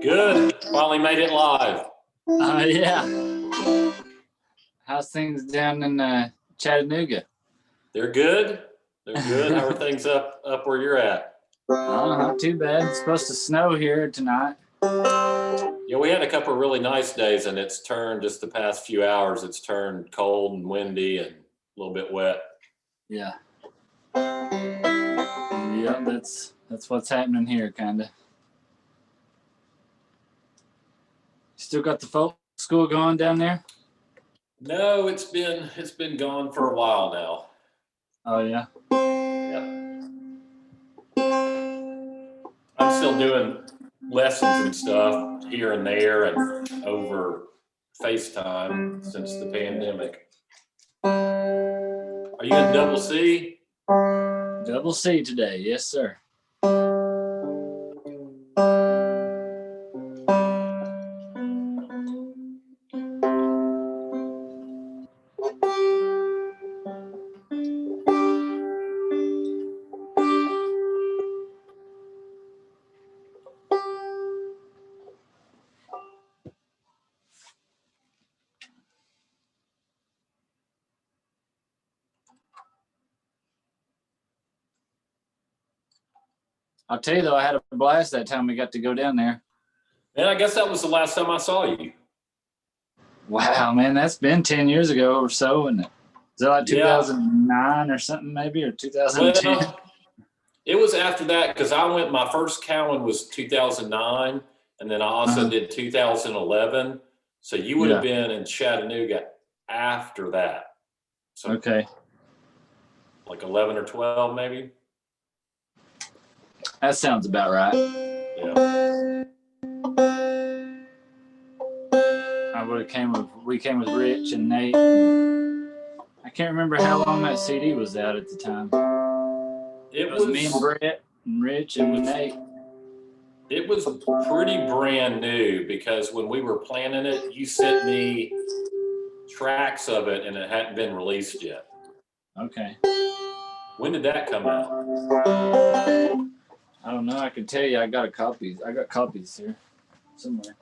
Good. Finally made it live. Yeah. How's things down in Chattanooga? They're good. They're good. How are things up where you're at? Not too bad. It's supposed to snow here tonight. Yeah, we had a couple of really nice days, and it's turned just the past few hours. It's turned cold and windy and a little bit wet. Yeah. Yeah, that's what's happening here, kind of. Still got the folk school going down there? No, it's been gone for a while now. Oh yeah. I'm still doing lessons and stuff here and there and over FaceTime since the pandemic. Are you in double C? Double C today, yes sir. I'll tell you though, I had a blast that time we got to go down there. Man, I guess that was the last time I saw you. Wow, man, that's been 10 years ago or so, isn't it? Is that like 2009 or something maybe, or 2010? Well, it was after that because my first Cowan was 2009, and then I also did 2011. So you would have been in Chattanooga after that. So okay. Like 11 or 12 maybe? That sounds about right. Yeah. We came with Rich and Nate. I can't remember how long that CD was out at the time. It was me and Brett and Rich and Nate. It was pretty brand new because when we were planning it, you sent me tracks of it and it hadn't been released yet. Okay. When did that come out? I don't know. I can tell you I got copies here somewhere.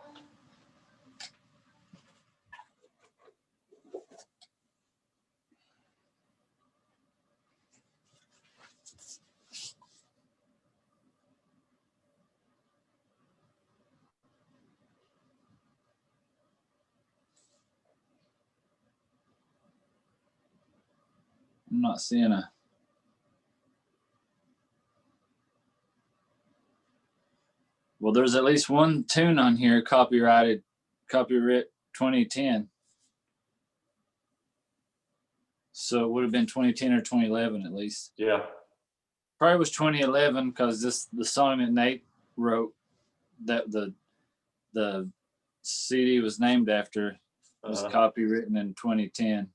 I'm not seeing a. Well, there's at least one tune on here copyright 2010. So it would have been 2010 or 2011 at least. Yeah. Probably was 2011 because the song that Nate wrote that the CD was named after was copywritten in 2010.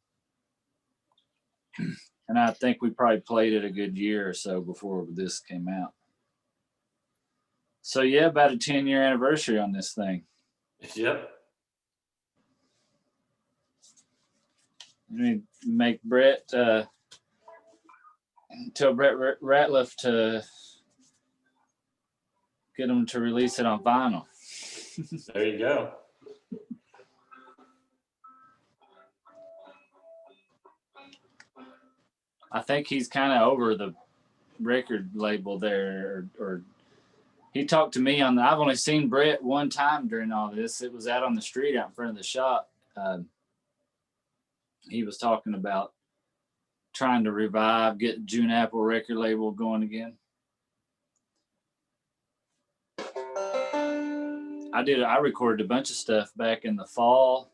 And I think we probably played it a good year or so before this came out. So yeah, about a 10-year anniversary on this thing. Yep. I mean, make Brett tell Brett Ratliff to get him to release it on vinyl. There you go. I think he's kind of over the record label there, or he talked to me on I've only seen Brett one time during all this. It was out on the street out in front of the shop. He was talking about trying to get June Apple record label going again. I recorded a bunch of stuff back in the fall.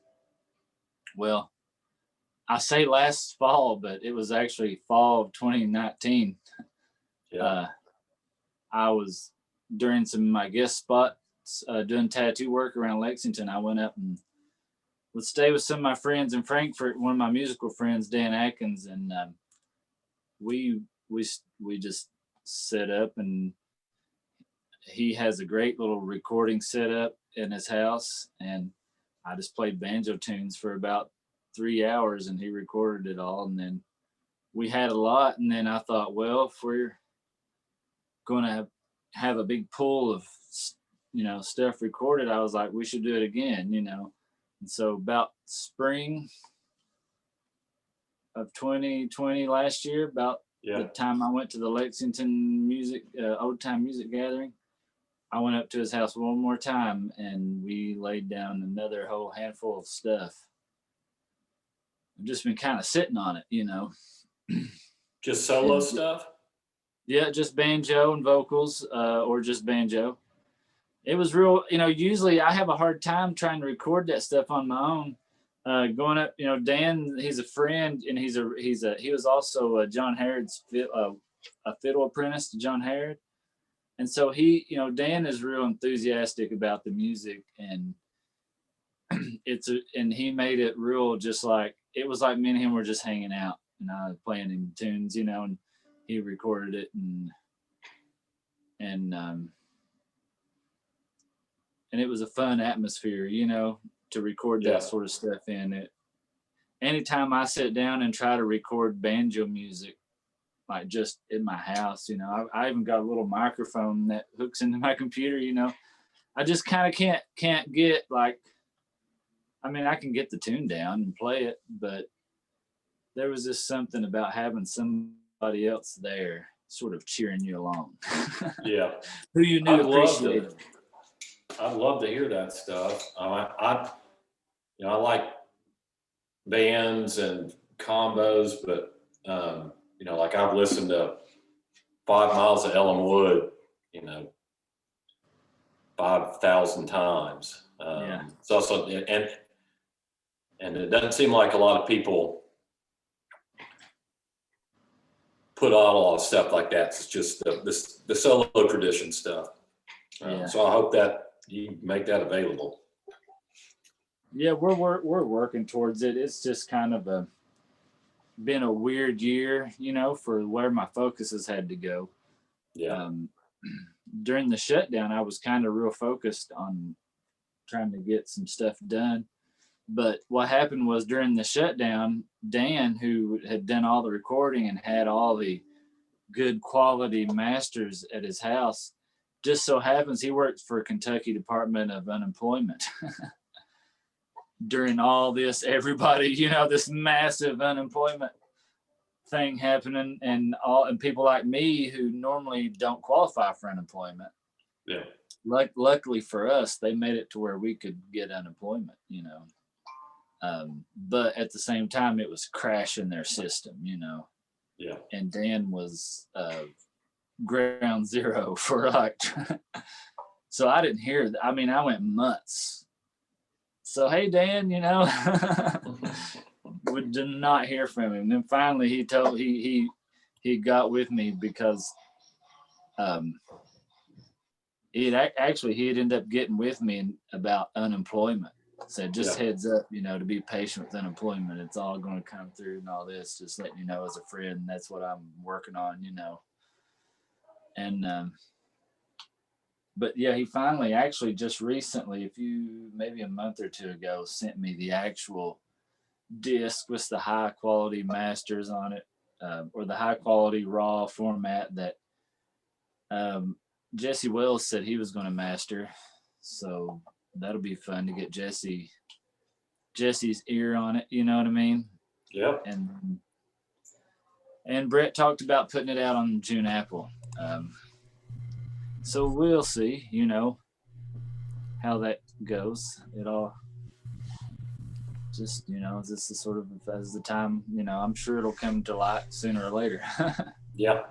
Well, I say last fall, but it was actually fall of 2019. Yeah. I was during some of my guest spots doing tattoo work around Lexington. I went up and would stay with some of my friends in Frankfurt. One of my musical friends, Dan Atkins, and we just set up, and he has a great little recording setup in his house, and I just played banjo tunes for about 3 hours, and he recorded it all. And then we had a lot, and then I thought, well, if we're going to have a big pool of stuff recorded, I was like, we should do it again, And so about spring of 2020 last year, about the time I went to the Lexington old time music gathering, I went up to his house one more time and we laid down another whole handful of stuff. I've just been kind of sitting on it, Just solo stuff? Yeah, just banjo and vocals, or just banjo. It was real, usually I have a hard time trying to record that stuff on my own. Going up, Dan, he's a friend, and he was also John Harrod's a fiddle apprentice to John Harrod. And so Dan is real enthusiastic about the music, and and he made it real, just like it was like me and him were just hanging out, and I was playing him tunes, and he recorded it, and it was a fun atmosphere, to record that sort of stuff in it. Anytime I sit down and try to record banjo music, like just in my house, I even got a little microphone that hooks into my computer, I just kind of can't get I can get the tune down and play it, but there was just something about having somebody else there sort of cheering you along. Yeah. Who you knew appreciated. I'd love to hear that stuff. I like bands and combos, but like I've listened to 5 Miles of Ellen Wood, 5,000 times. It's also, and it doesn't seem like a lot of people put out a lot of stuff like that. It's just the solo tradition stuff. So I hope that you make that available. Yeah, we're working towards it. It's just kind of been a weird year, for where my focus has had to go. Yeah. During the shutdown, I was kind of real focused on trying to get some stuff done. But what happened was during the shutdown, Dan, who had done all the recording and had all the good quality masters at his house, just so happens he worked for Kentucky Department of Unemployment. During all this, everybody, this massive unemployment thing happening, and people like me who normally don't qualify for unemployment. Yeah. Luckily for us, they made it to where we could get unemployment, but at the same time, it was crashing their system, Yeah. And Dan was ground zero for so I didn't hear that. I went months. So, hey, Dan, we did not hear from him. And then finally he got with me because he had ended up getting with me about unemployment. Said, just heads up, to be patient with unemployment. It's all going to come through and all this. Just letting you know as a friend, that's what I'm working on, And, but yeah, he finally actually just recently, maybe a month or two ago, sent me the actual disc with the high quality masters on it, or the high quality raw format that Jesse Wells said he was going to master. So that'll be fun to get Jesse's ear on it. You know what I mean? Yep. And Brett talked about putting it out on June Apple. So we'll see, how that goes. It all just, this is sort of as the time, I'm sure it'll come to light sooner or later. Yeah.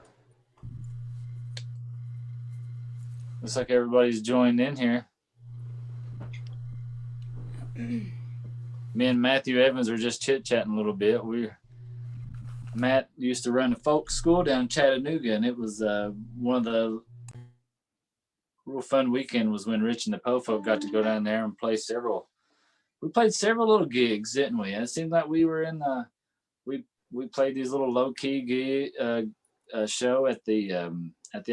Looks like everybody's joined in here. Me and Matthew Evans are just chit-chatting a little bit. Matt used to run a folk school down in Chattanooga, and it was one of the real fun weekend was when Rich and the Po-Folk got to go down there and play we played several little gigs, didn't we? And it seemed like we were in we played these little low-key gig show at the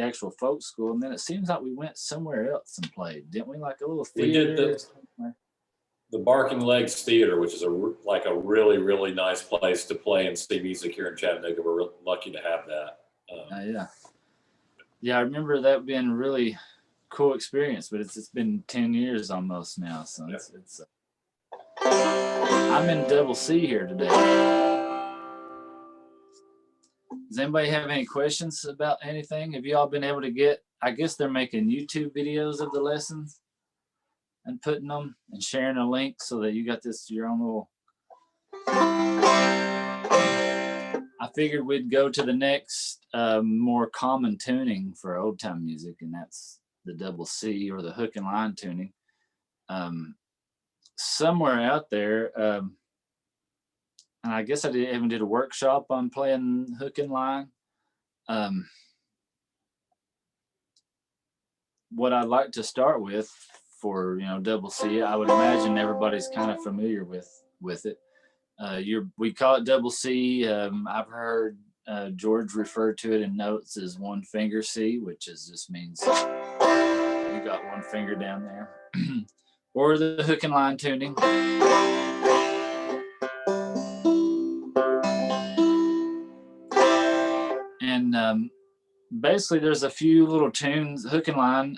actual folk school, and then it seems like we went somewhere else and played, didn't we? Like a little theater. We did the Barking Legs Theater, which is a really, really nice place to play and see music here in Chattanooga. We're lucky to have that. Yeah, I remember that being really cool experience, but it's been 10 years almost now. So Yeah. it's I'm in double C here today. Does anybody have any questions about anything? Have you all been able to get, I guess they're making YouTube videos of the lessons and putting them and sharing a link so that you got this your own little. I figured we'd go to the next more common tuning for old time music, and that's the double C or the hook and line tuning. Somewhere out there, and I guess I even did a workshop on playing hook and line. What I'd like to start with for double C, I would imagine everybody's kind of familiar with it. We call it double C. I've heard George refer to it in notes as one finger C, which just means you got one finger down there. Or the hook and line tuning. And basically there's a few little tunes, hook and line.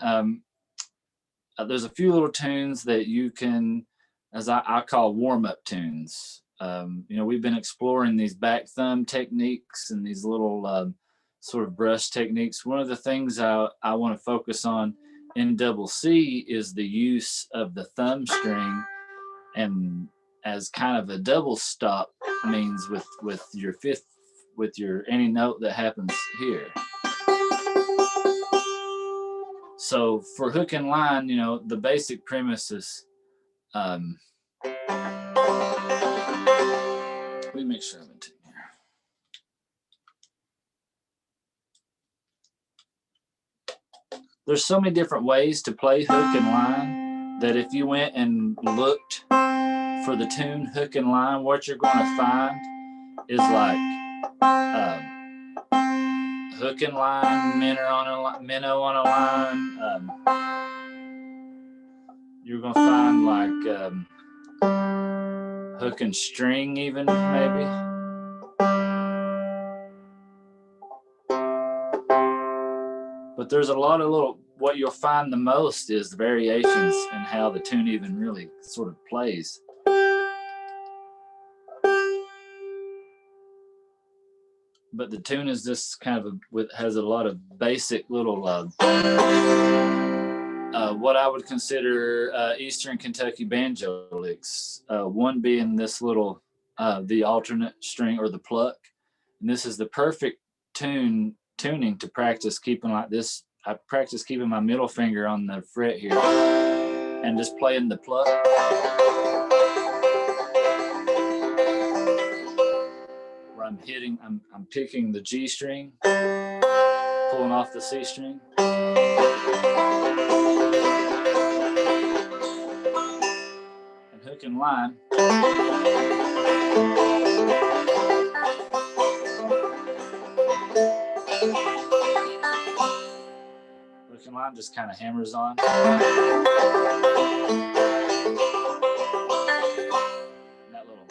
There's a few little tunes that you can, as I call warm-up tunes. We've been exploring these back thumb techniques and these little sort of brush techniques. One of the things I want to focus on in double C is the use of the thumb string, and as kind of a double stop means with your fifth, with your any note that happens here. So for hook and line, the basic premise is, let me make sure I'm in tune here. There's so many different ways to play hook and line that if you went and looked for the tune hook and line, what you're going to find is like hook and line, minnow on a line. You're going to find like hook and string even, maybe. But there's a lot of what you'll find the most is the variations in how the tune even really sort of plays. But the tune is just kind of has a lot of basic little what I would consider Eastern Kentucky banjo licks. One being this little the alternate string or the pluck, and this is the perfect tuning to practice keeping like this. I practice keeping my middle finger on the fret here and just playing the pluck. Where I'm picking the G string, pulling off the C string. And hook and line. Hook and line just kind of hammers on. That little,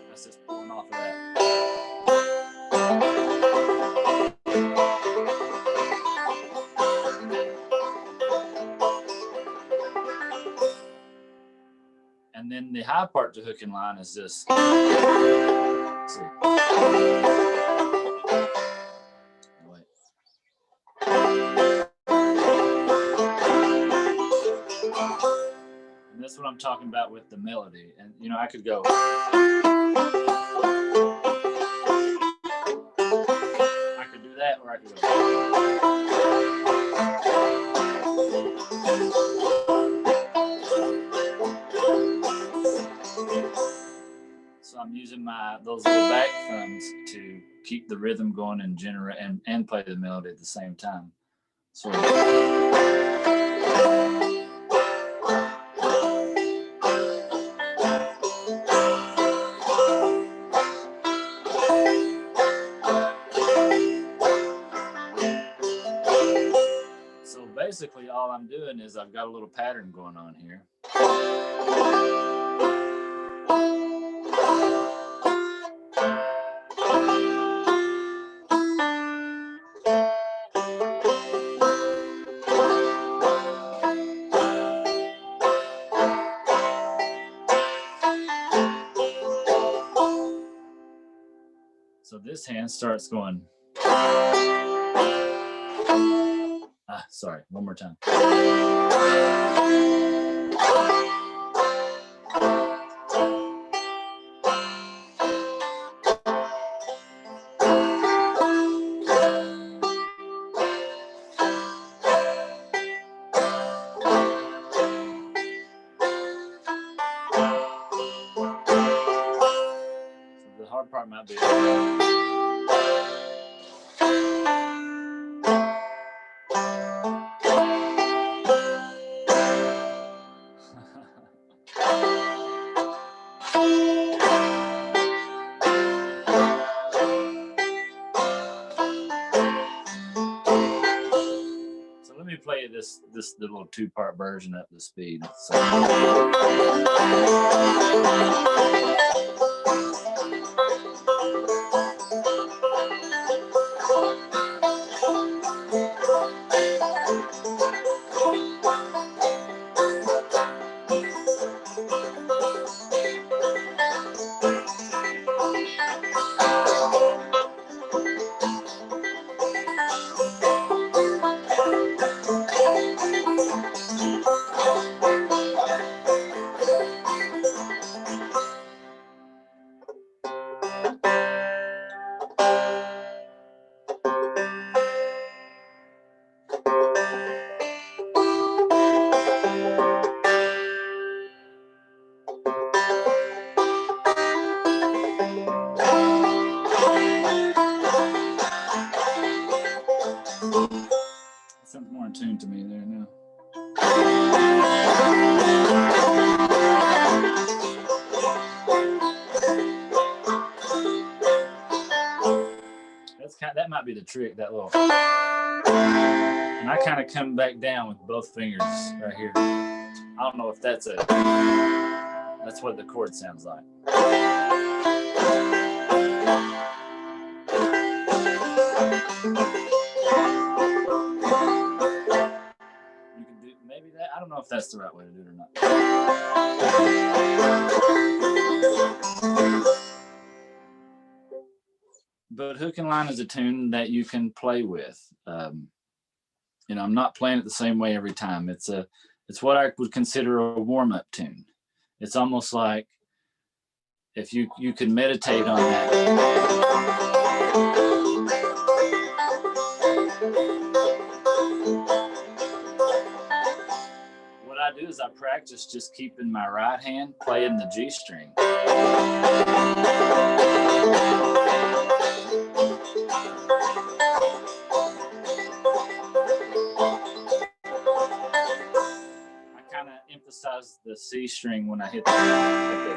that's just pulling off of that. And then the high part to hook and line is this. Let's see. Wait. And that's what I'm talking about with the melody. And I could go. I could do that, or I could go. So I'm using those little back thumbs to keep the rhythm going and generate and play the melody at the same time. So basically all I'm doing is I've got a little pattern going on here. So this hand starts going. Sorry, one more time. So the hard part might be. Let me play this little 2-part version at the speed. So. Something more in tune to me there now. That might be the trick, that little. And I kind of come back down with both fingers right here. I don't know if that's what the chord sounds like. You can do maybe that. I don't know if that's the right way to do it or not. But hook and line is a tune that you can play with. I'm not playing it the same way every time. It's what I would consider a warm-up tune. It's almost like if you could meditate on that. What I do is I practice just keeping my right hand playing the G string. Emphasize the C string when I hit the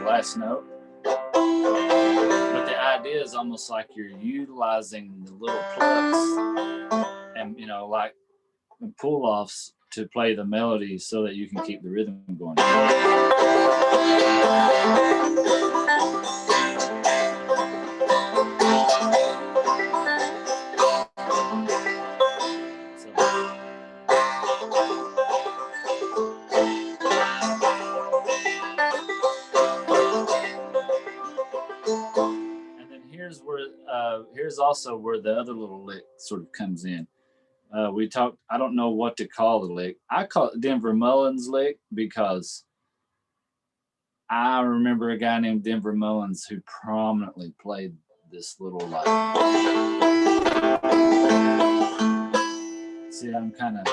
last note. But the idea is almost like you're utilizing the little plucks and like pull offs to play the melody so that you can keep the rhythm going. Here's also where the other little lick sort of comes in. We talked, I don't know what to call the lick. I call it Denver Mullins lick because I remember a guy named Denver Mullins who prominently played this little like. See, I'm kind of.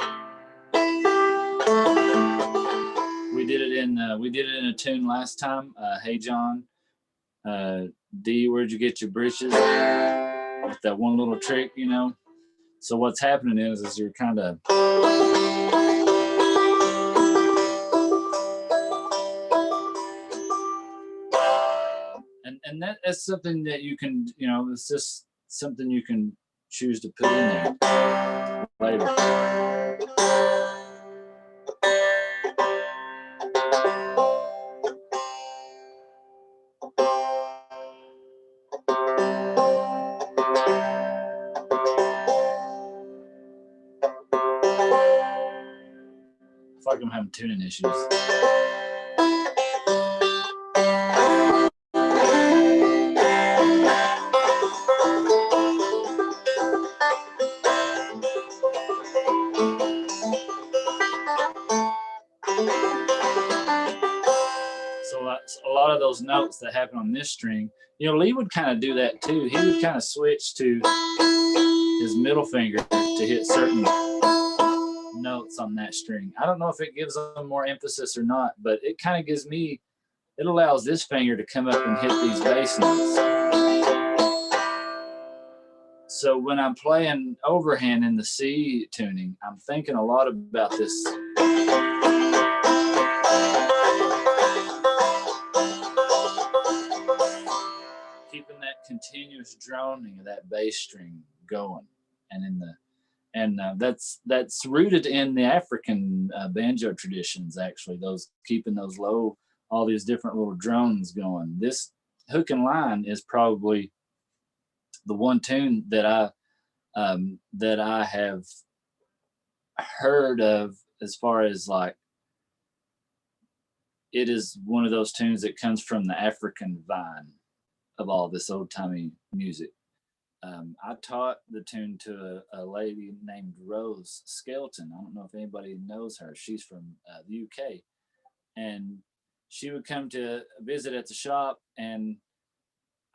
We did it in a tune last time. Hey John, D, where'd you get your britches? With that one little trick, So what's happening is you're kind of. And that's something that you can, it's just something you can choose to put in there later. I feel like I'm having tuning issues. those notes that happen on this string. You know, Lee would kind of do that too. He would kind of switch to his middle finger to hit certain notes on that string. I don't know if it gives them more emphasis or not, but it kind of gives me, it allows this finger to come up and hit these bass notes. So when I'm playing overhand in the C tuning, I'm thinking a lot about this. Keeping that continuous droning of that bass string going, and in the that's rooted in the African banjo traditions. Actually, those keeping those low, all these different little drones going. This hook and line is probably the one tune that I have heard of as far as like, it is one of those tunes that comes from the African vine of all this old timey music. I taught the tune to a lady named Rose Skelton. I don't know if anybody knows her. She's from the UK, and she would come to visit at the shop, and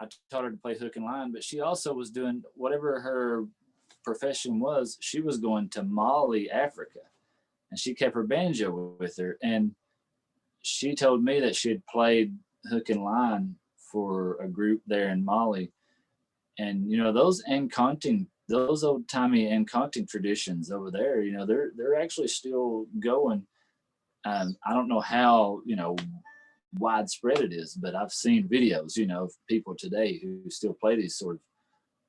I taught her to play hook and line. But she also was doing whatever her profession was. She was going to Mali, Africa, and she kept her banjo with her. And she told me that she had played hook and line for a group there in Mali. And you know, those old timey encanting traditions over there, you know, they're actually still going. I don't know how, you know, widespread it is, but I've seen videos, you know, of people today who still play these sort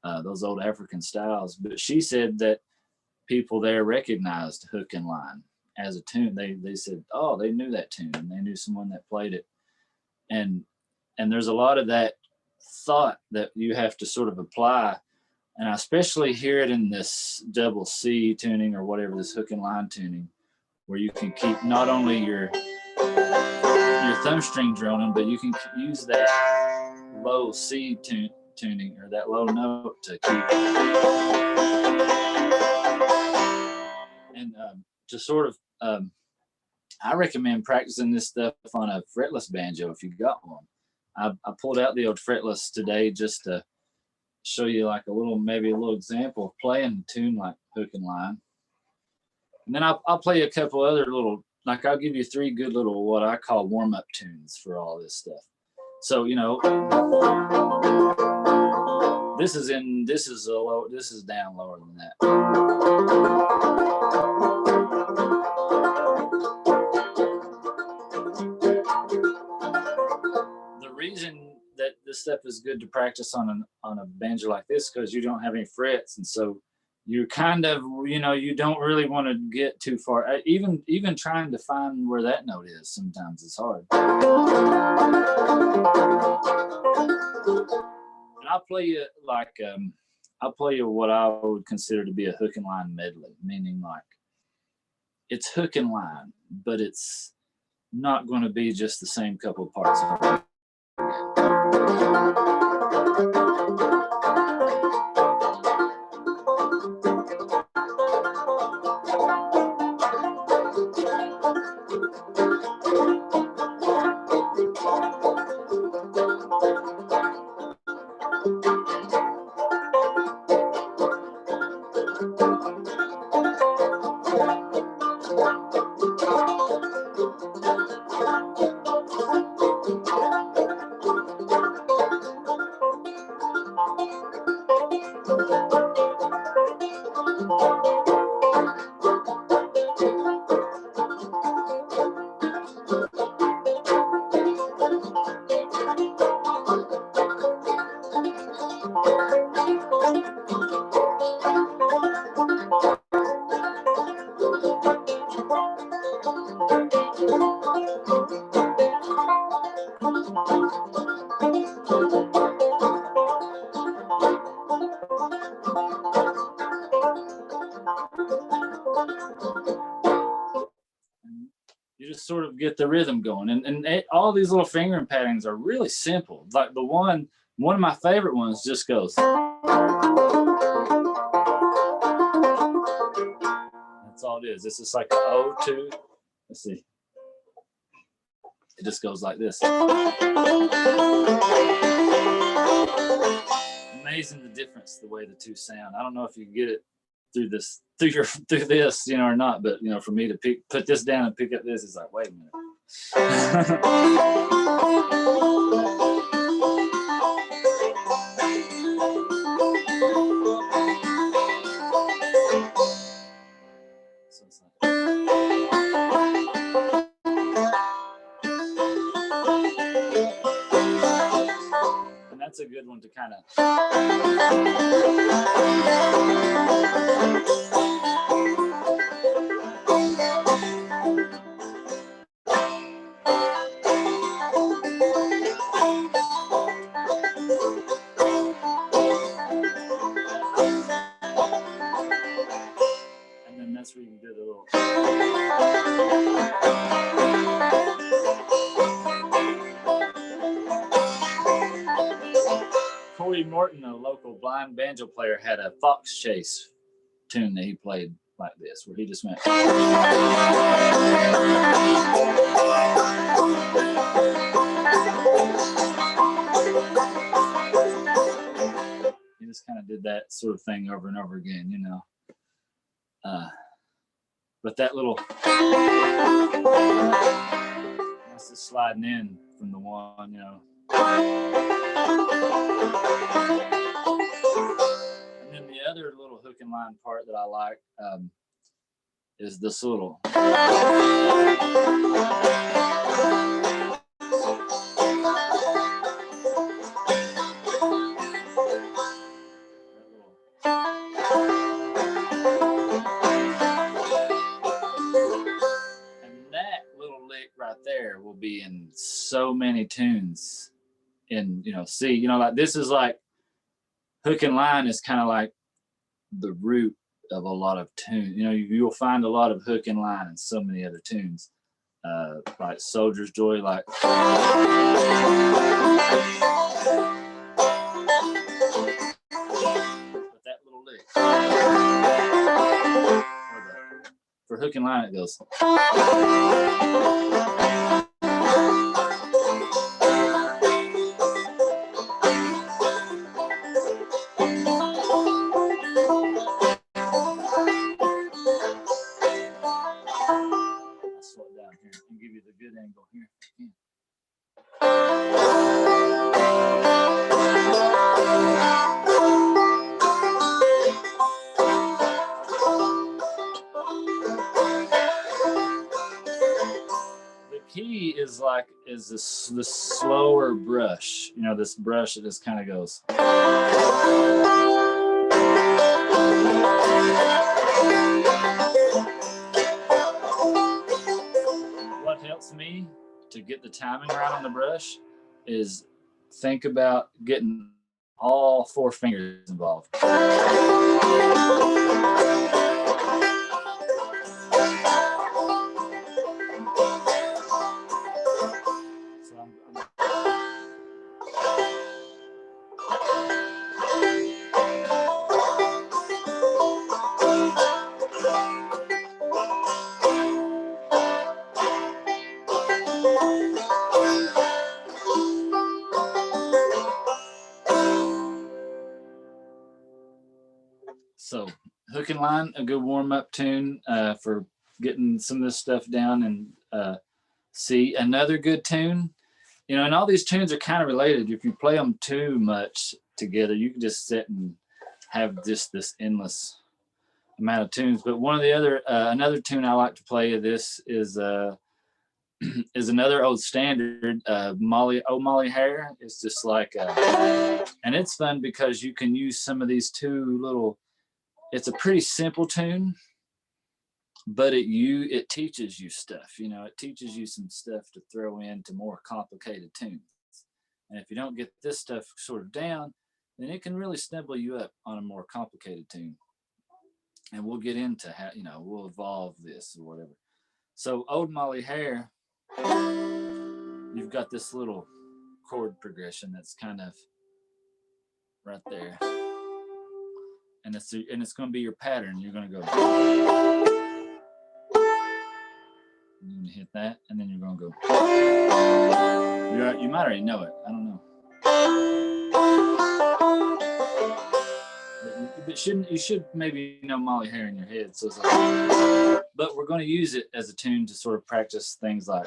of those old African styles. But she said that people there recognized hook and line as a tune. They said, oh, they knew that tune, and they knew someone that played it. And there's a lot of that thought that you have to sort of apply, and I especially hear it in this double C tuning or whatever, this hook and line tuning, where you can keep not only your thumb string droning, but you can use that low C tuning or that low note to keep, and to sort of I recommend practicing this stuff on a fretless banjo if you got one. I pulled out the old fretless today just to show you like maybe a little example of playing a tune like hook and line. And then I'll play a couple other little, like I'll give you 3 good little, what I call warm-up tunes for all this stuff. So, you know, this is down lower than that. The reason that this stuff is good to practice on a banjo like this, because you don't have any frets, and so you're kind of, you know, you don't really want to get too far. Even trying to find where that note is, sometimes it's hard. And I'll play you like I'll play you what I would consider to be a hook and line medley, meaning like it's hook and line, but it's not going to be just the same couple parts. You just sort of get the rhythm going, and all these little fingering patterns are really simple. Like the one of my favorite ones just goes. That's all it is. It's just like an O2. Let's see. It just goes like this. Amazing the difference, the way the two sound. I don't know if you get it through this, you know, or not, but you know, for me to put this down and pick up this, it's like, wait a minute. So it's like, and that's a good one to kind of. And then that's where you can do the little. Corey Morton, a local blind banjo player, had a fox chase tune that he played like this, where he just went. He just kind of did that sort of thing over and over again, you know. But that little, that's just sliding in from the one, you know. And then the other little hook and line part that I like is this little. Right there will be in so many tunes in, you know, C, you know, like this is like hook and line is kind of like the root of a lot of tunes. You know, you'll find a lot of hook and line in so many other tunes, like Soldier's Joy, like. But that little lick. For hook and line, it goes. And give you the good angle here. The key is like the slower brush. You know, this brush that just kind of goes. What helps me to get the timing right on the brush is think about getting all 4 fingers involved. So hook and line, a good warm-up tune for getting some of this stuff down. And C, another good tune, you know, and all these tunes are kind of related. If you play them too much together, you can just sit and have just this endless amount of tunes. But one of the other, another tune I like to play of this is another old standard, Molly Hair. It's just like, and it's fun because you can use some of these two little. It's a pretty simple tune, but it teaches you stuff. You know, it teaches you some stuff to throw into more complicated tunes. And if you don't get this stuff sort of down, then it can really snubble you up on a more complicated tune. And we'll get into how, you know, we'll evolve this or whatever. So Old Molly Hair, you've got this little chord progression that's kind of right there. And it's going to be your pattern. You're going to go. You're gonna hit that, and then you're gonna go. You might already know it. I don't know. But you should maybe know Molly Hair in your head. So it's like, but we're going to use it as a tune to sort of practice things like.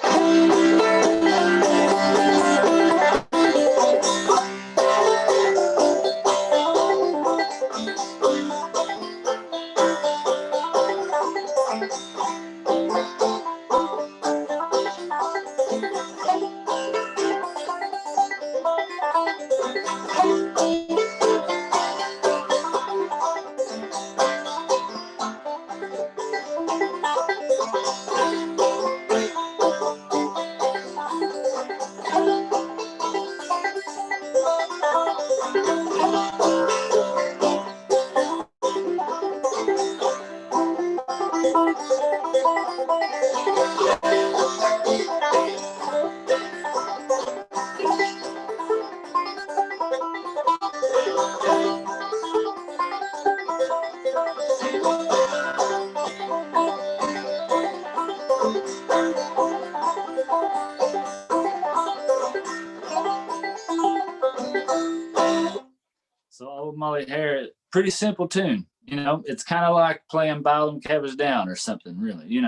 So Old Molly Hair, pretty simple tune. It's kind of like playing Bow Them Cabbage Down or something, really.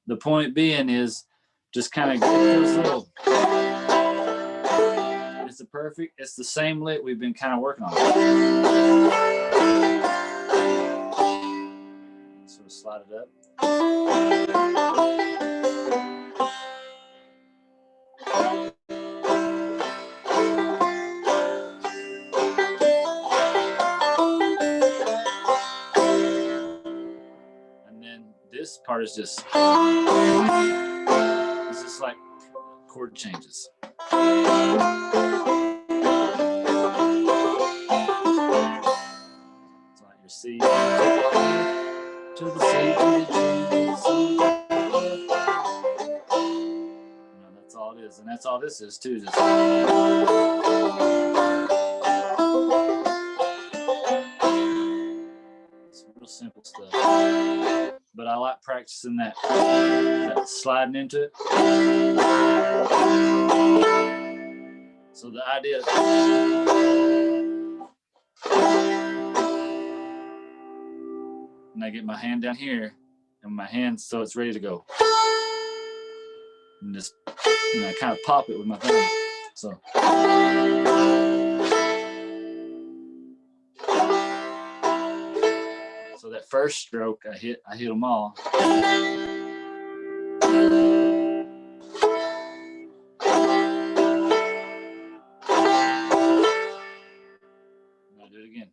The point being is just kind of get those little. It's the same lick we've been kind of working on. So slide it up. This part is just like chord changes. It's like your C to the C to the G to the C. That's all it is, and that's all this is too. Just it's real simple stuff. But I like practicing that sliding into it. So the idea and I get my hand down here and my hand so it's ready to go. And just I kind of pop it with my thumb. So that first stroke I hit them all. I'll do it again.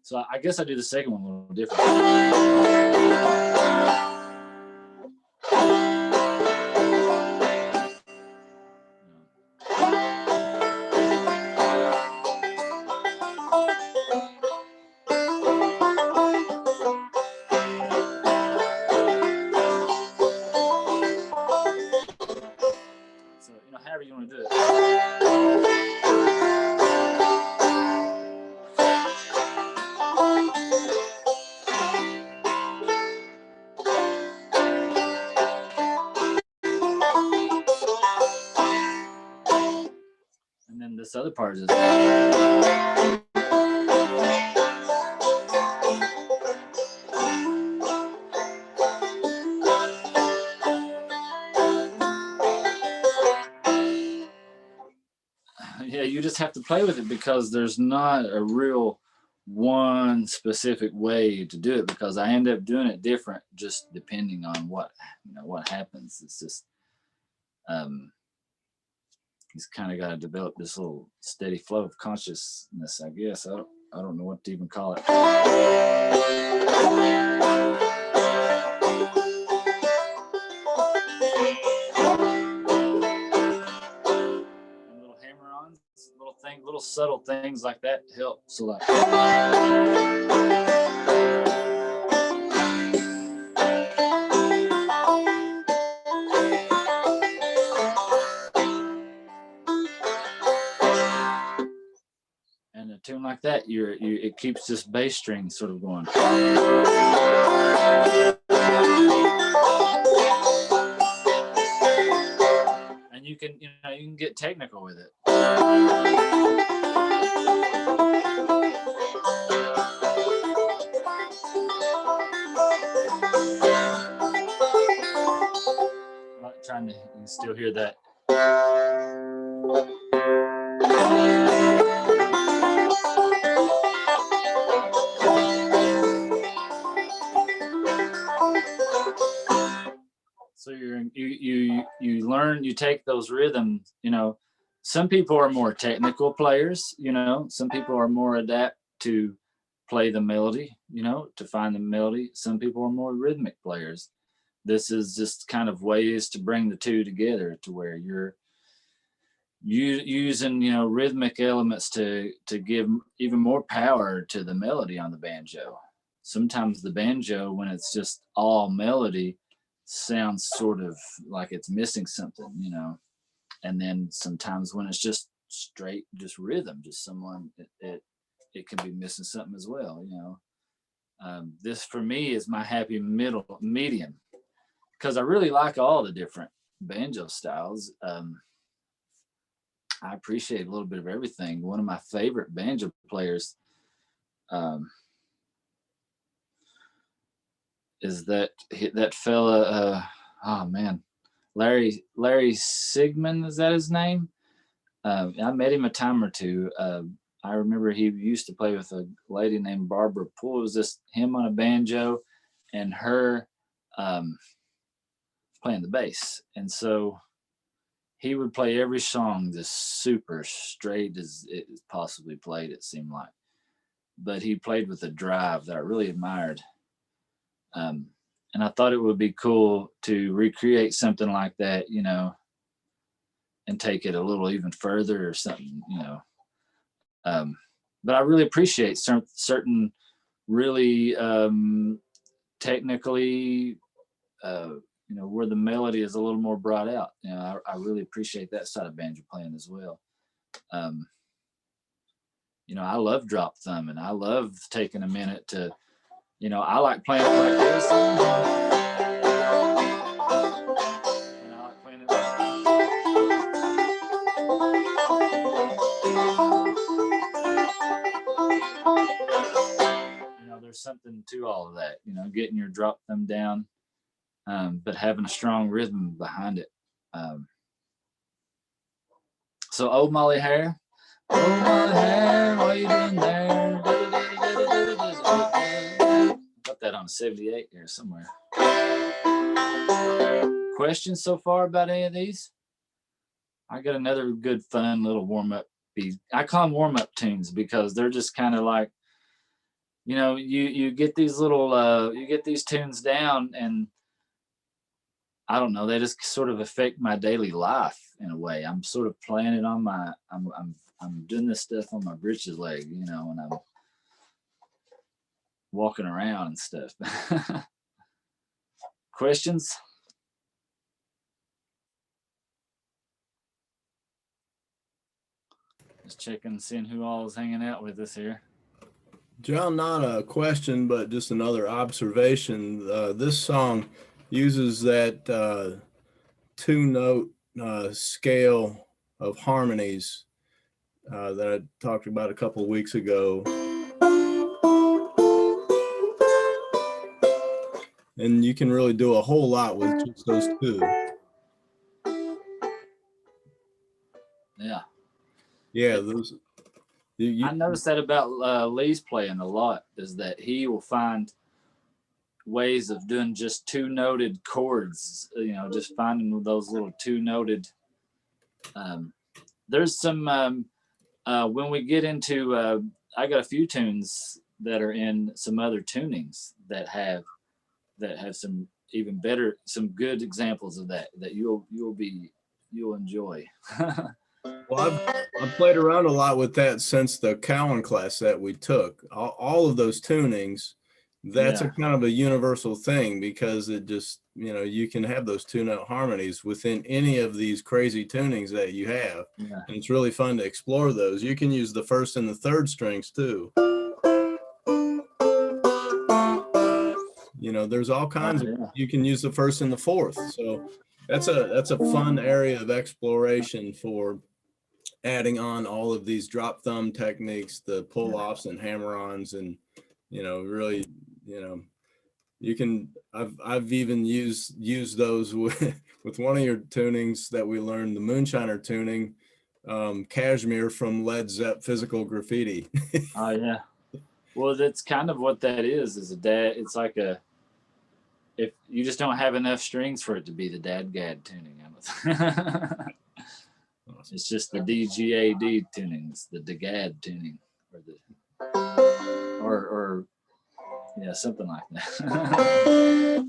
So I guess I do the second one a little different. So, however you want to do it. And then this other part is yeah, you just have to play with it because there's not a real one specific way to do it because I end up doing it different just depending on what happens. It's just he's kind of got to develop this little steady flow of consciousness, I guess. I don't know what to even call it. Little subtle things like that help. So like a tune like that, it keeps this bass string sort of going. And you can get technical with it. Trying to, you can still hear that. So you learn, you take those rhythms, some people are more technical players, some people are more adept to play the melody, to find the melody. Some people are more rhythmic players. This is just kind of ways to bring the two together to where you're using, rhythmic elements to give even more power to the melody on the banjo. Sometimes the banjo, when it's just all melody, sounds sort of like it's missing something, and then sometimes when it's just straight, just rhythm, just someone, it can be missing something as well. This for me is my happy medium, because I really like all the different banjo styles. I appreciate a little bit of everything. One of my favorite banjo players is that fella, oh man, Larry Sigmund, is that his name? I met him a time or two. I remember he used to play with a lady named Barbara Poole. It was just him on a banjo and her playing the bass. And so he would play every song just super straight as it possibly played, it seemed like. But he played with a drive that I really admired. And I thought it would be cool to recreate something like that, and take it a little even further or something, but I really appreciate certain really technically, where the melody is a little more brought out. I really appreciate that side of banjo playing as well. I love drop thumb, and I love taking a minute to, I like playing it like this. And I like playing it like there's something to all of that, getting your drop thumb down, but having a strong rhythm behind it. So, oh Molly Hare, what are you doing there? Got that on a 78 here somewhere. Questions so far about any of these? I got another good, fun little warm-up piece. I call them warm-up tunes because they're just kind of like, you get these little, you get these tunes down, and I don't know, they just sort of affect my daily life in a way. I'm sort of playing it on my, I'm doing this stuff on my britches leg, when I'm walking around and stuff. Questions? Just checking, seeing who all is hanging out with us here. John, not a question, but just another observation. This song uses that two-note scale of harmonies that I talked about a couple of weeks ago. And you can really do a whole lot with just those two. Yeah. Yeah, those. I noticed that about Lee's playing a lot, is that he will find ways of doing just two-noted chords, just finding those little two-noted. There's some, when we get into, I got a few tunes that are in some other tunings that have some even better, some good examples of that you'll enjoy. Well, I've played around a lot with that since the Cowan class that we took. All of those tunings, that's Yeah. a kind of a universal thing, because it just, you can have those 2-note harmonies within any of these crazy tunings that you have. Yeah. And it's really fun to explore those. You can use the first and the third strings too. There's all kinds of, you can use the first and the fourth. So that's a fun area of exploration for adding on all of these drop thumb techniques, the pull offs and hammer-ons, and really, you can, I've even used those with one of your tunings that we learned, the Moonshiner tuning, Cashmere from Led Zepp Physical Graffiti. Oh yeah. Well, that's kind of what that is a dad. It's like if you just don't have enough strings for it to be the dad gad tuning. It's just the DGAD tunings, the DGAD tuning, or yeah, something like that.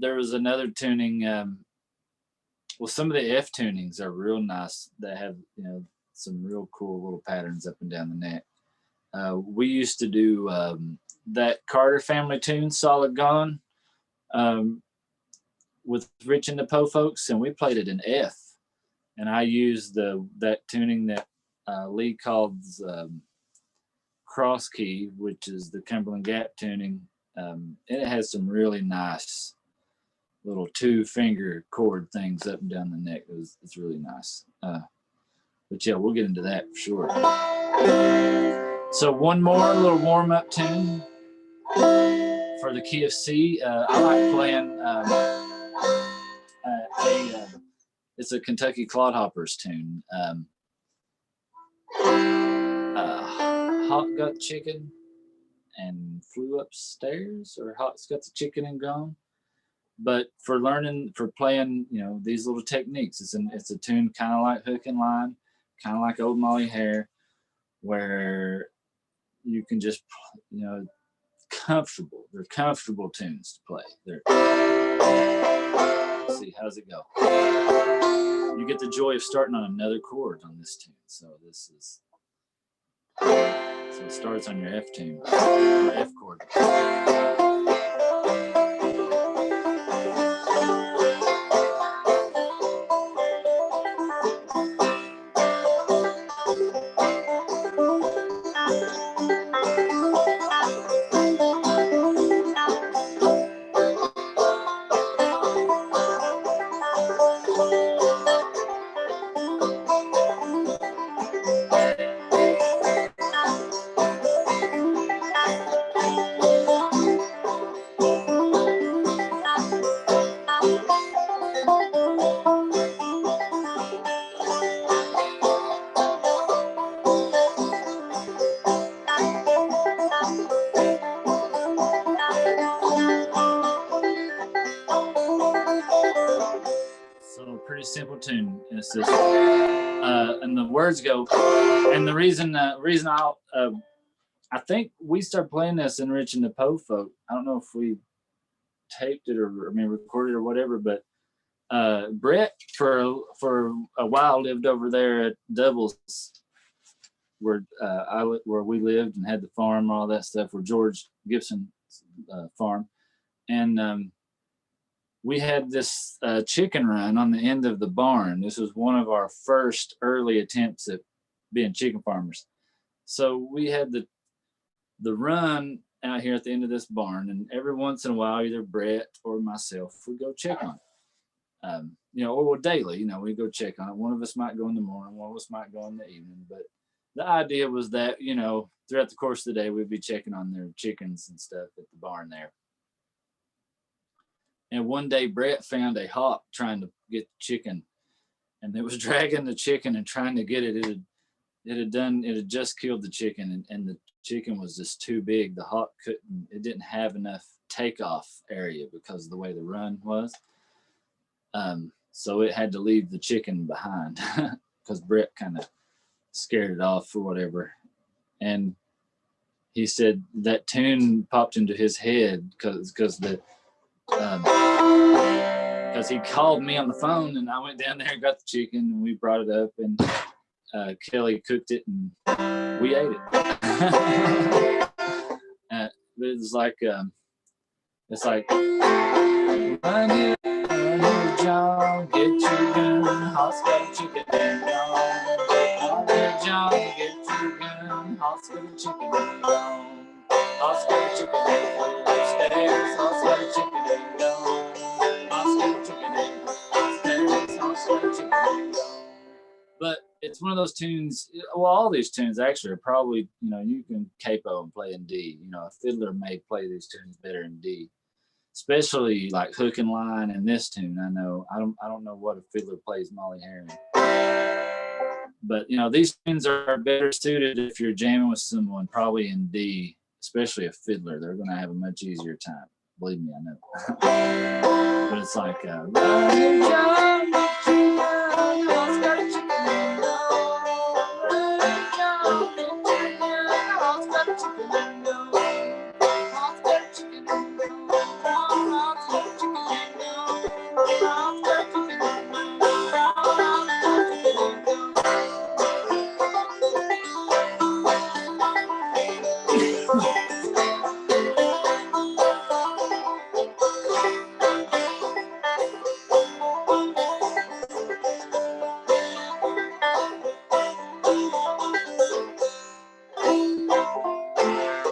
There was another tuning. Well, some of the F tunings are real nice. They have some real cool little patterns up and down the neck. We used to do that Carter family tune, Solid Gone, with Rich and the Po folks, and we played it in F. And I used that tuning that Lee called cross key, which is the Cumberland Gap tuning. And it has some really nice little 2-finger chord things up and down the neck. It's really nice. But yeah, we'll get into that for sure. So one more little warm-up tune for the key of C. I like playing it's a Kentucky Clodhoppers tune. Hot got chicken and flew upstairs, or Hot's got the chicken and gone. But for playing, these little techniques, it's a tune kind of like Hook and Line, kind of like Old Molly Hare, where you can just, comfortable. They're comfortable tunes to play. Let's see, how's it go? You get the joy of starting on another chord on this tune. So it starts on your F tune, or F chord. Pretty simple tune. It's just, and the words go. And the reason I think we started playing this in Rich and the Po folk. I don't know if we taped it or recorded it or whatever, but Brett for a while lived over there at Doubles, where we lived and had the farm, all that stuff, where George Gibson's farm, and we had this chicken run on the end of the barn. This was one of our first early attempts at being chicken farmers. So we had the run out here at the end of this barn, and every once in a while, either Brett or myself would go check on it. Or daily, we'd go check on it. One of us might go in the morning, one of us might go in the evening. But the idea was that, throughout the course of the day, we'd be checking on their chickens and stuff at the barn there. And one day Brett found a hawk trying to get the chicken, and it was dragging the chicken and trying to get it. It had just killed the chicken, and the chicken was just too big. The hawk it didn't have enough takeoff area because of the way the run was. So it had to leave the chicken behind because Brett kind of scared it off or whatever. And he said that tune popped into his head because he called me on the phone, and I went down there and got the chicken, and we brought it up, and Kelly cooked it, and we ate it. it's like run here, John, get your gun, hospital chicken ding dong. Run here, John, get your gun, hospital chicken ding dong. Hospital chicken ding dong upstairs, hospital chicken ding dong. Hospital chicken ding dong upstairs, hospital chicken ding dong. But it's one of those tunes. Well, all these tunes actually are probably, you can capo and play in D. A fiddler may play these tunes better in D, especially like hook and line. And this tune, I don't know what a fiddler plays Molly Herring, but these tunes are better suited if you're jamming with someone probably in D, especially a fiddler. They're going to have a much easier time. Believe me, I know. But it's like,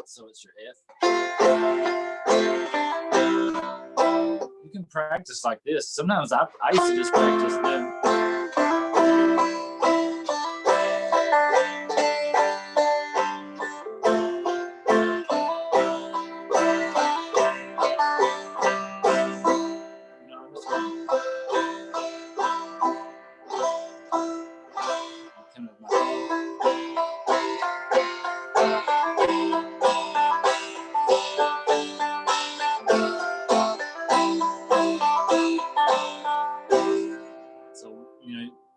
so it's your F. You can practice like this. Sometimes I used to just practice them.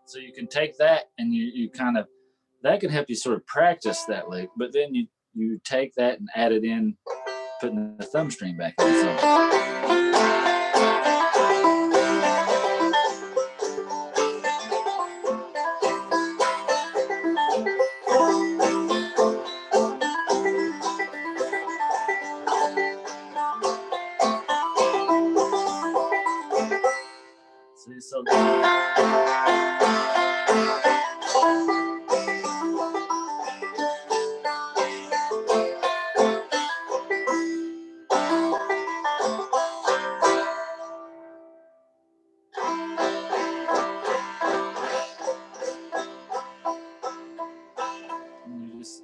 So you can take that and you kind of, that can help you sort of practice that lick, but then you take that and add it in, putting the thumb string back in the song. See, so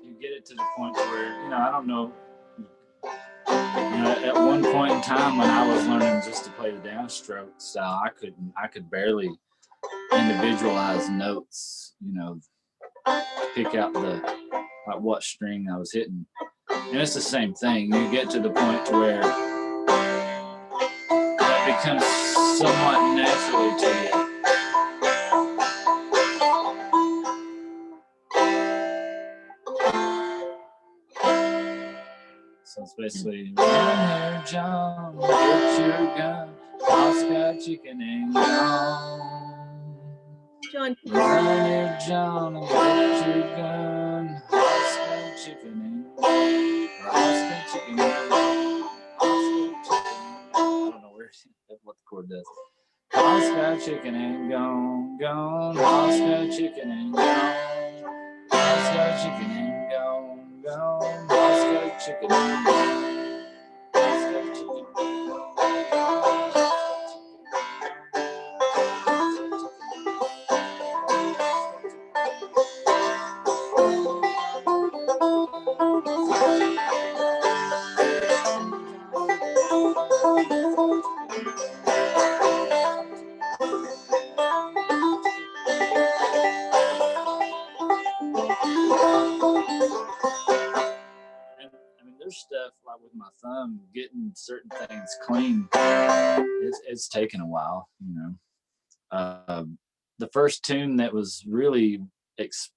you get it to the point where, I don't know, at one point in time when I was learning just to play the downstroke style, I could barely individualize notes, pick out like what string I was hitting. And it's the same thing. You get to the point to where that becomes somewhat naturally to you. So it's basically, run here, John, get your gun, Oscar chicken and gone. John, Run here, John, get your gun, Oscar chicken and gone. Oscar chicken and gone. Oscar chicken and gone. I don't know what the chord does. Oscar chicken and gone. Oscar chicken and gone. Oscar chicken and gone. Oscar chicken and gone. Oscar chicken and gone. There's stuff like with my thumb, getting certain things clean. It's taken a while, The first tune that was really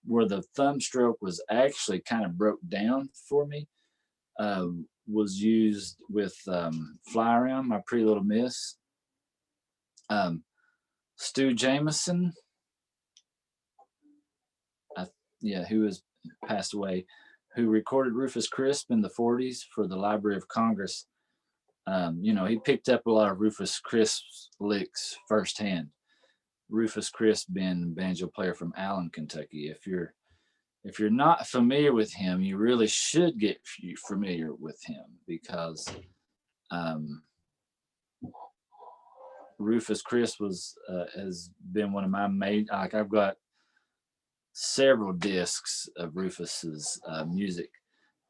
where the thumb stroke was actually kind of broke down for me was used with Fly Around, My Pretty Little Miss. Stu Jameson, who has passed away, who recorded Rufus Crisp in the 40s for the Library of Congress, he picked up a lot of Rufus Crisp's licks firsthand. Rufus Crisp being a banjo player from Allen, Kentucky. If you're not familiar with him, you really should get familiar with him, because Rufus Crisp has been one of my main. Like, I've got several discs of Rufus's music,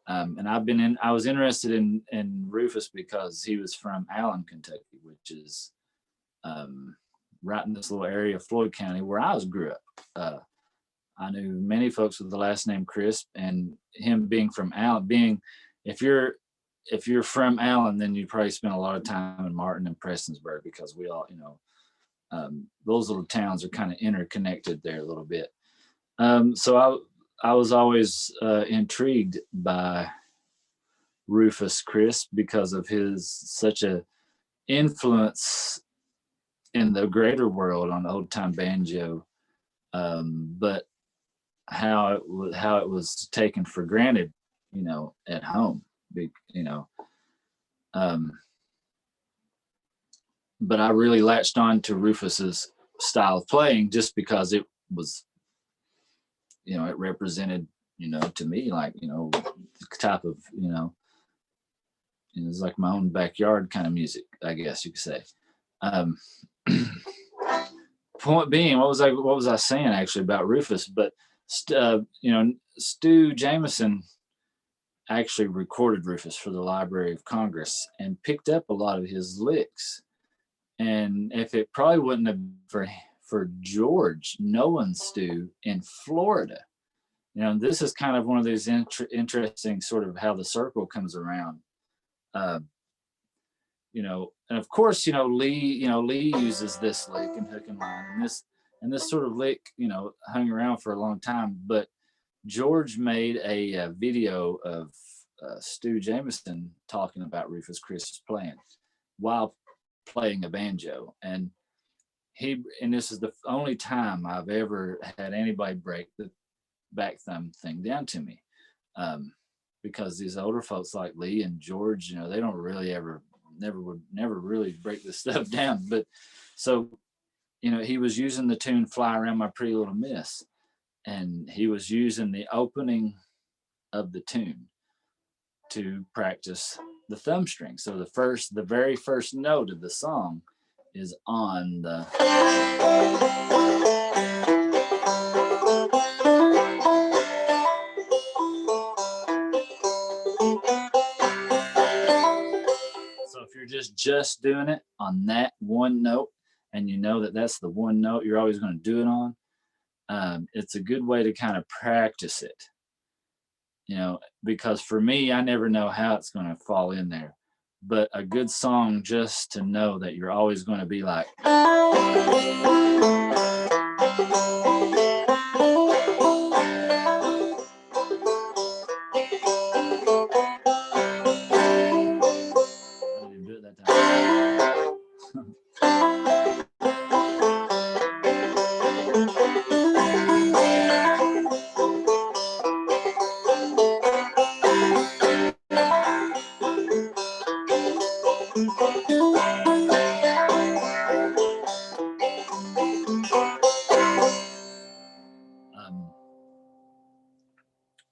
and I was interested in Rufus because he was from Allen, Kentucky, which is right in this little area of Floyd County where I grew up. I knew many folks with the last name Crisp, and him being from Allen, if you're from Allen, then you probably spent a lot of time in Martin and Prestonsburg, because we all, those little towns are kind of interconnected there a little bit. So I was always intrigued by Rufus Crisp because of his such a influence in the greater world on old time banjo, but how it was taken for granted, at home, but I really latched on to Rufus's style of playing just because it was, it represented, to me, like, the type of, it was like my own backyard kind of music, I guess you could say. Point being, what was I saying actually about Rufus? But Stu Jameson actually recorded Rufus for the Library of Congress and picked up a lot of his licks. And if it probably wouldn't have been for George knowing Stu in Florida, this is kind of one of those interesting sort of how the circle comes around. And of course, Lee uses this lick and hook and line, and this sort of lick, hung around for a long time. But George made a video of Stu Jameson talking about Rufus Crisp's playing while playing a banjo, and this is the only time I've ever had anybody break the back thumb thing down to me, because these older folks like Lee and George, they don't really never really break this stuff down. But so, he was using the tune "Fly Around My Pretty Little Miss," and he was using the opening of the tune to practice the thumb string. So the very first note of the song is on the. So if you're just doing it on that one note, and that's the one note you're always going to do it on, it's a good way to kind of practice it. Because for me, I never know how it's going to fall in there. But a good song, just to know that you're always going to be like. I didn't do it that time.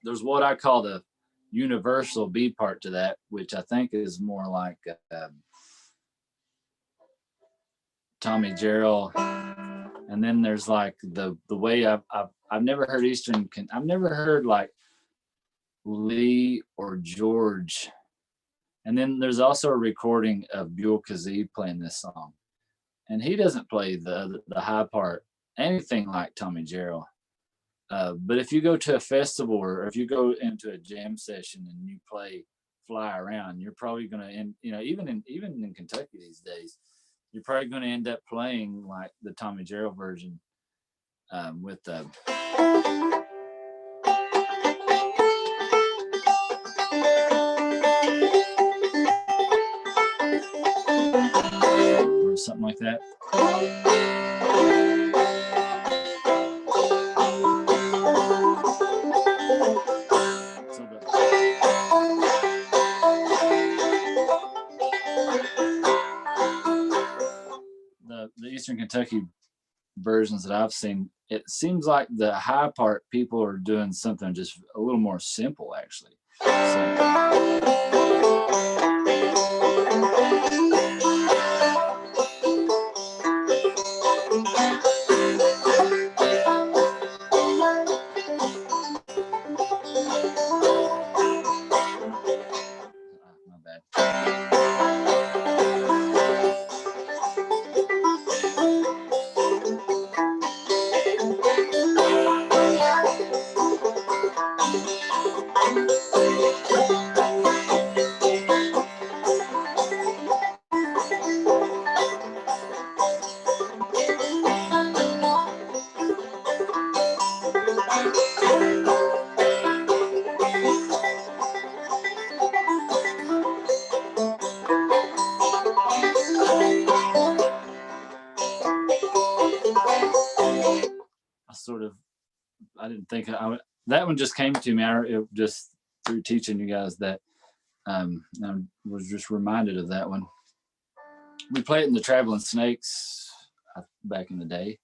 There's what I call the universal B part to that, which I think is more like Tommy Jarrell, and then there's like the way I've never heard I've never heard like Lee or George, and then there's also a recording of Buell Kazee playing this song, and he doesn't play the high part anything like Tommy Jarrell. But if you go to a festival or if you go into a jam session and you play "Fly Around," you're probably going to end, even in Kentucky these days, you're probably going to end up playing like the Tommy Jarrell version with the. Or something like that. So Western Kentucky versions that I've seen, it seems like the high part people are doing something just a little more simple, actually. My bad. I didn't think that one just came to me. It just through teaching you guys that. I was just reminded of that one. We played it in the Traveling Snakes back in the day.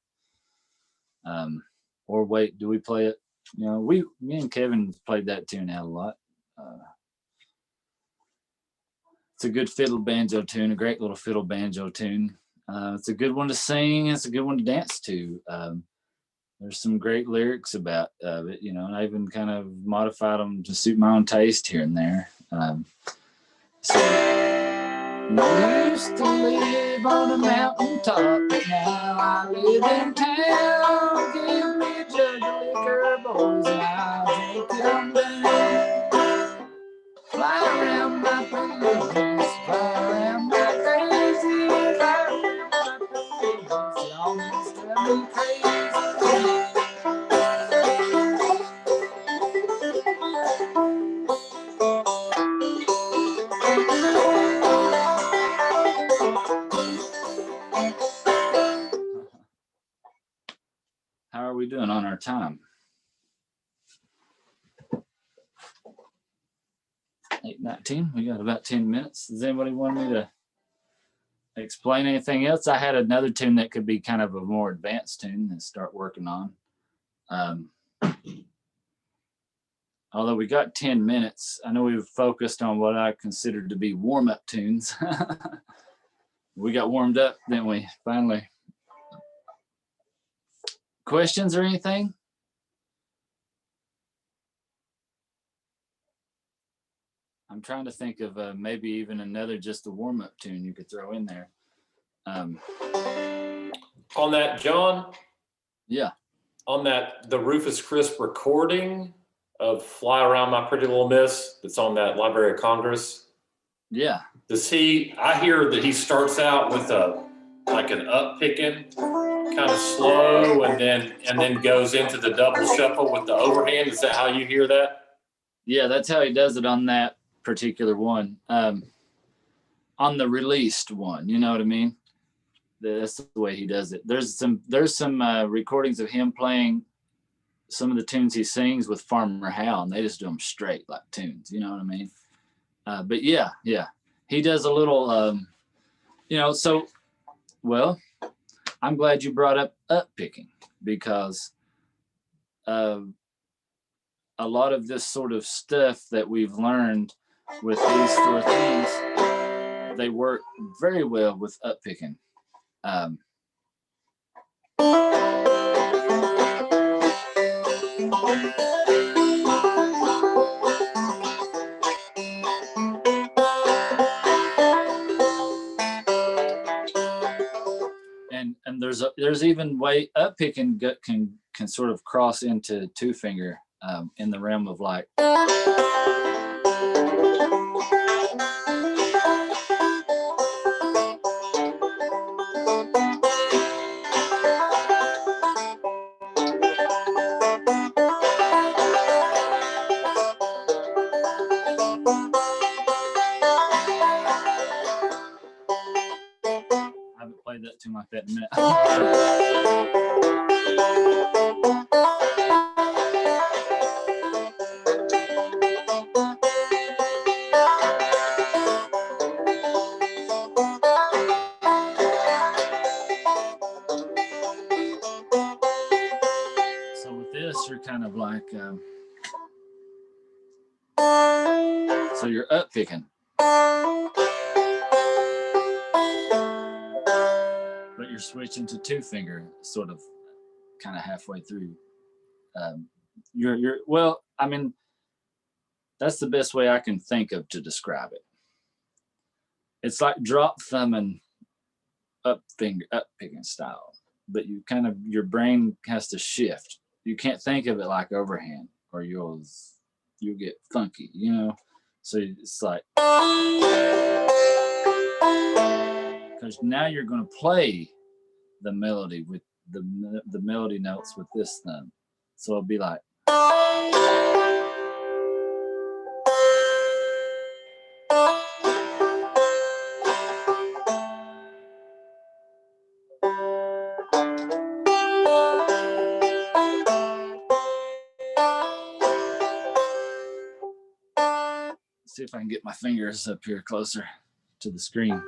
Or wait, do we play it? You know, me and Kevin played that tune out a lot. It's a good fiddle banjo tune, a great little fiddle banjo tune. It's a good one to sing. It's a good one to dance to. There's some great lyrics about it, you know, and I even kind of modified them to suit my own taste here and there. So, we used to live on a mountain top, but now I live in town. Give me a jug of liquor, boys, and I'll drink it on down. Fly around my place, fly around my crazy, fly around my place, you almost drive me crazy. How are we doing on our time? 8:19. We got about 10 minutes. Does anybody want me to explain anything else? I had another tune that could be kind of a more advanced tune and start working on. Although we got 10 minutes, I know we've focused on what I considered to be warm-up tunes. We got warmed up, didn't we? Finally. Questions or anything? I'm trying to think of maybe even another just a warm-up tune you could throw in there. On that, John? Yeah. On that, the Rufus Crisp recording of Fly Around My Pretty Little Miss that's on that Library of Congress. Yeah. I hear that he starts out with an up picking, kind of slow, and then goes into the double shuffle with the overhand. Is that how you hear that? Yeah, that's how he does it on that particular one. On the released one, you know what I mean? That's the way he does it. There's some recordings of him playing some of the tunes he sings with Farmer Hal, and they just do them straight like tunes, you know what I mean? But yeah, he does a little, so, well, I'm glad you brought up picking, because a lot of this sort of stuff that we've learned with these four things, they work very well with up picking. And there's even way up picking can sort of cross into two finger in the realm of like. I haven't played that tune like that in a minute. this, you're kind of like, so you're up picking. But you're switching to two finger, sort of, kind of halfway through. Well, I mean, that's the best way I can think of to describe it. It's like drop thumbing up picking style, but you kind of, your brain has to shift. You can't think of it like overhand, or you'll get funky, you know? So it's like, because now you're going to play the melody with the melody notes with this thumb. So it'll be like, see if I can get my fingers up here closer to the screen.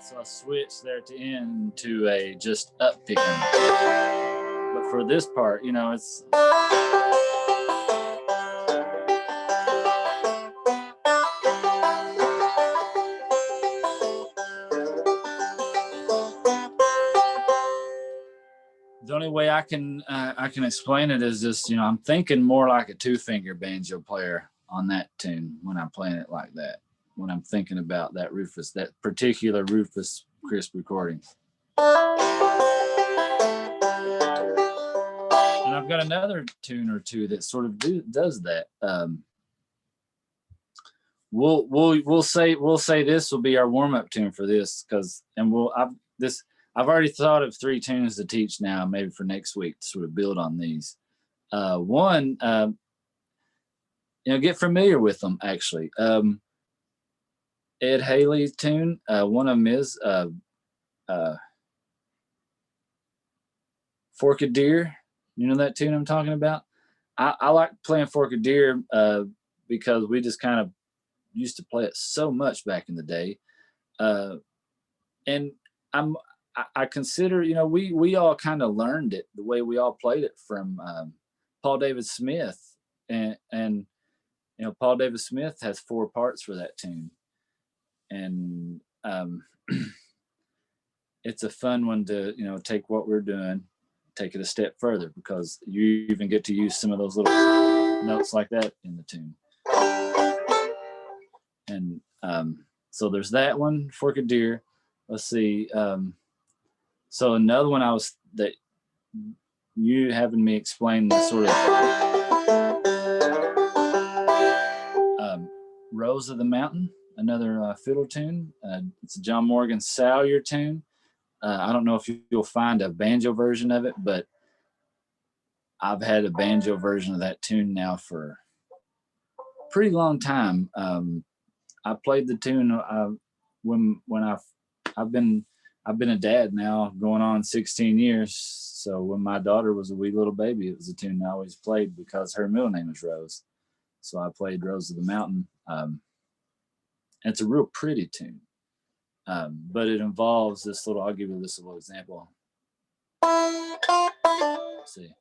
So I switched there to end to a just up picking. But for this part, you know, it's the only way I can explain it is just, you know, I'm thinking more like a two-finger banjo player on that tune when I'm playing it like that. When I'm thinking about that Rufus, that particular Rufus Crisp recording. And I've got another tune or two that sort of does that. We'll say this will be our warm-up tune for this, because I've already thought of 3 tunes to teach now, maybe for next week, to sort of build on these. One, you know, get familiar with them actually. Ed Haley's tune, one of them is Fork a Deer. You know that tune I'm talking about? I like playing Fork a Deer because we just kind of used to play it so much back in the day. And I consider, you know, we all kind of learned it the way we all played it from Paul David Smith. And you know, Paul David Smith has 4 parts for that tune. And it's a fun one to, you know, take what we're doing, take it a step further, because you even get to use some of those little notes like that in the tune. And so there's that one, Fork a Deer. Let's see. So another one that you having me explain the sort of Rose of the Mountain, another fiddle tune. It's a John Morgan Salyer tune. I don't know if you'll find a banjo version of it, but I've had a banjo version of that tune now for a pretty long time. I played the tune when I've been a dad now going on 16 years. So when my daughter was a wee little baby, it was a tune I always played because her middle name is Rose. So I played Rose of the Mountain. It's a real pretty tune. But it involves this little, I'll give you this little example. Let's see.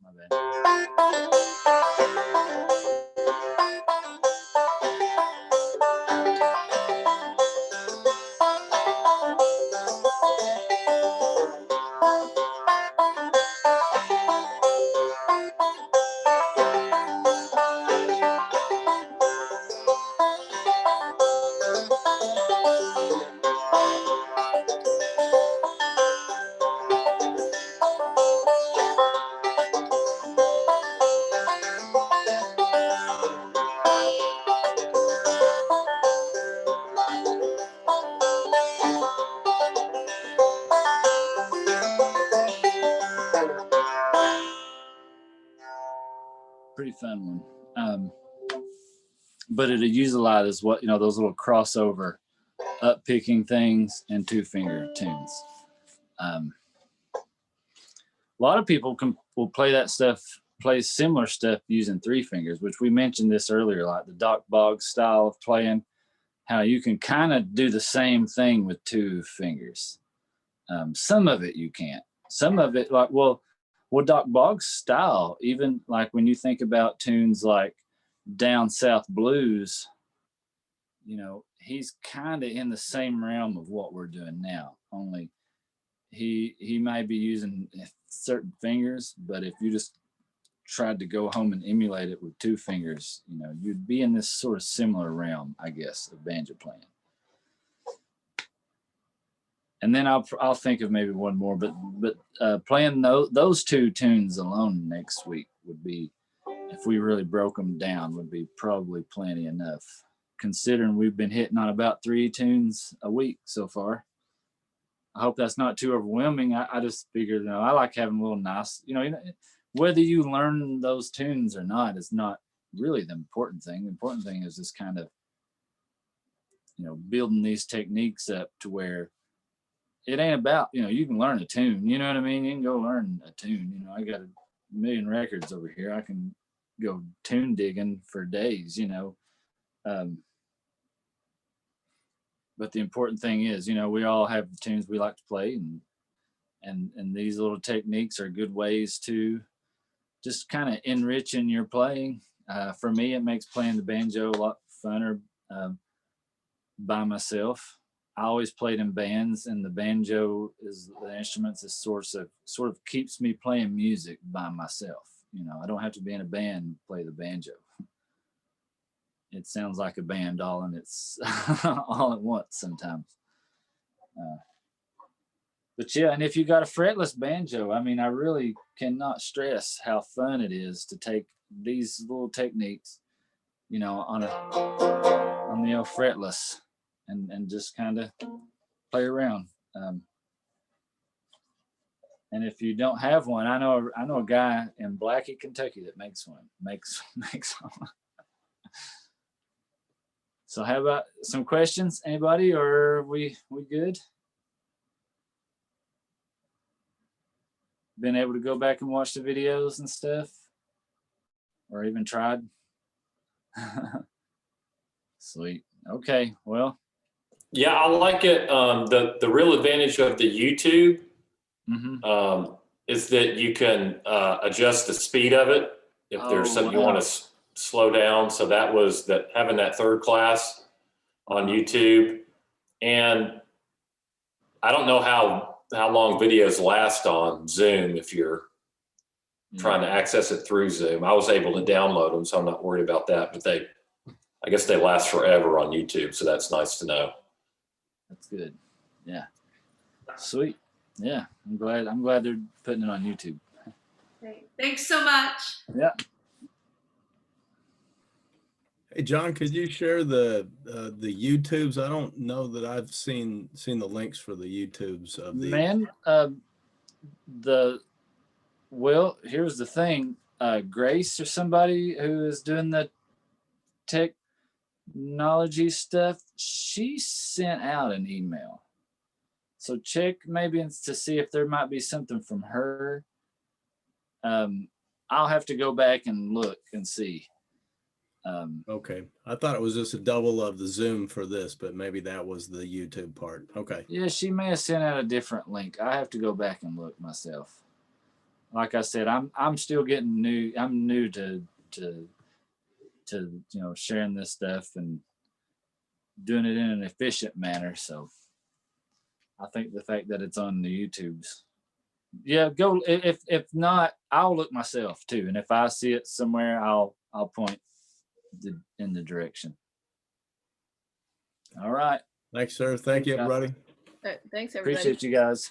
My bad. pretty fun one. But it'll use a lot is what, those little crossover up picking things and 2-finger tunes. A lot of people will play that stuff, play similar stuff using 3 fingers, which we mentioned this earlier, like the Doc Boggs style of playing, how you can kind of do the same thing with 2 fingers. Some of it you can't. Some of it, like, well, Doc Boggs style, even like when you think about tunes like Down South Blues, he's kind of in the same realm of what we're doing now, only he might be using certain fingers, but if you just tried to go home and emulate it with 2 fingers, you'd be in this sort of similar realm, I guess, of banjo playing. And then I'll think of maybe one more, but playing those 2 tunes alone next week would be, if we really broke them down, would be probably plenty enough, considering we've been hitting on about 3 tunes a week so far. I hope that's not too overwhelming. I just figured, I like having a little nice, whether you learn those tunes or not is not really the important thing. The important thing is just kind of, building these techniques up to where it ain't about, you can learn a tune, you know what I mean? You can go learn a tune. I got 1 million records over here. I can go tune digging for days, but the important thing is, we all have the tunes we like to play, and these little techniques are good ways to just kind of enriching your playing. For me, it makes playing the banjo a lot funner by myself. I always played in bands, and the banjo is the instruments that sort of keeps me playing music by myself. I don't have to be in a band and play the banjo. It sounds like a band all in its all at once sometimes. But yeah, and if you got a fretless banjo, I really cannot stress how fun it is to take these little techniques, on the old fretless, and just kind of play around. And if you don't have one, I know a guy in Blackie, Kentucky that makes one. Makes one. So how about some questions, anybody, or are we good? Been able to go back and watch the videos and stuff, or even tried? Sweet. Okay, well. Yeah, I like it. The real advantage of the YouTube is that you can adjust the speed of it if there's something you want to slow down. So that was having that 3rd class on YouTube. And I don't know how long videos last on Zoom if you're trying to access it through Zoom. I was able to download them, so I'm not worried about that. But I guess they last forever on YouTube, so that's nice to know. That's good. Yeah. Sweet. Yeah. I'm glad they're putting it on YouTube. Great. Thanks so much. Yeah. Hey, John, could you share the YouTubes? I don't know that I've seen the links for the YouTubes of the. Man, here's the thing. Grace or somebody who is doing the technology stuff, she sent out an email. So check maybe to see if there might be something from her. I'll have to go back and look and see. Okay, I thought it was just a double of the Zoom for this, but maybe that was the YouTube part. Okay. Yeah, she may have sent out a different link. I have to go back and look myself. Like I said, I'm still getting new. I'm new to sharing this stuff and doing it in an efficient manner. So I think the fact that it's on the YouTubes, go. If not, I'll look myself too. And if I see it somewhere, I'll point in the direction. All right. Thanks, sir. Thank you, everybody. Thanks, everybody. Appreciate you guys.